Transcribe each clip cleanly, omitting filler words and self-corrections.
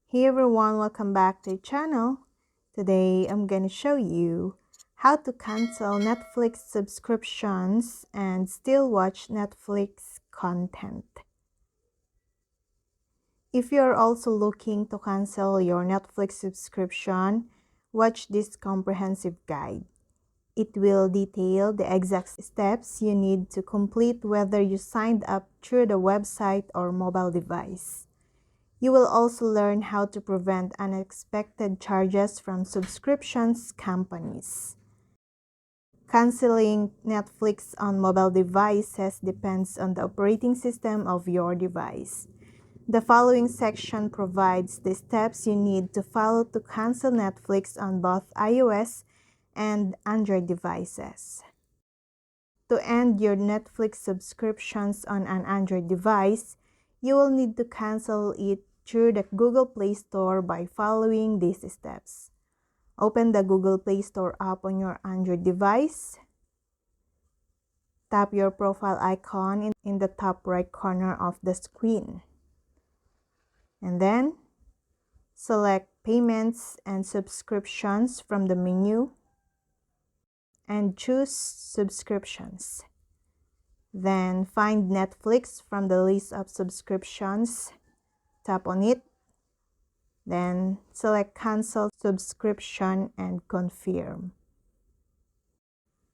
Hey everyone, welcome back to the channel. Today I'm gonna show you how to cancel Netflix subscriptions and still watch Netflix content. If you're also looking to cancel your Netflix subscription, watch this comprehensive guide. It will detail the exact steps you need to complete whether you signed up through the website or mobile device. You will also learn how to prevent unexpected charges from subscriptions companies. Canceling Netflix on mobile devices depends on the operating system of your device. The following section provides the steps you need to follow to cancel Netflix on both iOS and Android devices. To end your Netflix subscriptions on an Android device, you will need to cancel it through the Google Play Store by following these steps. Open the Google Play Store app on your Android device. Tap your profile icon in the top right corner of the screen. And then, select Payments and Subscriptions from the menu and choose Subscriptions. Then find Netflix from the list of subscriptions. Tap on it. Then select Cancel Subscription and confirm.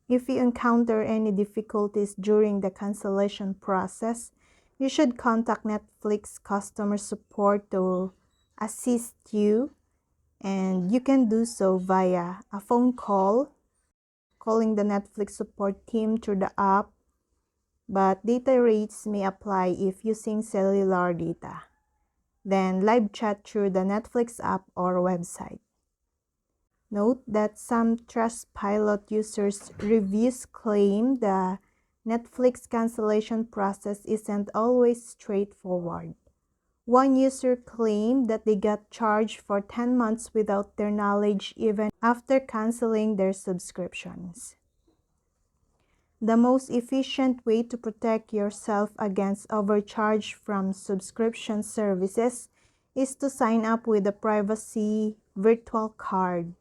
If you encounter any difficulties during the cancellation process, you should contact Netflix customer support to assist you, and you can do so via a phone call, calling the Netflix support team through the app, but data rates may apply if using cellular data. Then live chat through the Netflix app or website. Note that some Trustpilot users' reviews claim the Netflix cancellation process isn't always straightforward. One user claimed that they got charged for 10 months without their knowledge even after canceling their subscriptions. The most efficient way to protect yourself against overcharge from subscription services is to sign up with a privacy virtual card,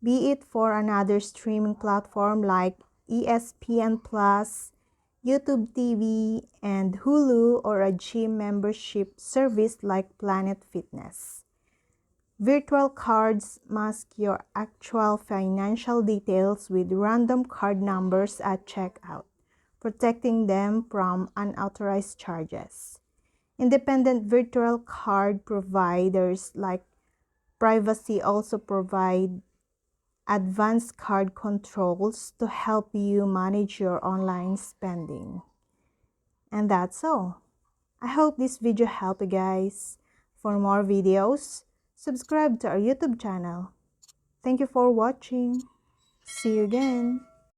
be it for another streaming platform like ESPN+, YouTube TV, and Hulu, or a gym membership service like Planet Fitness. Virtual cards mask your actual financial details with random card numbers at checkout, protecting them from unauthorized charges. Independent virtual card providers like Privacy also provide advanced card controls to help you manage your online spending. And that's all. I hope this video helped you guys. For more videos, subscribe to our YouTube channel. Thank you for watching. See you again.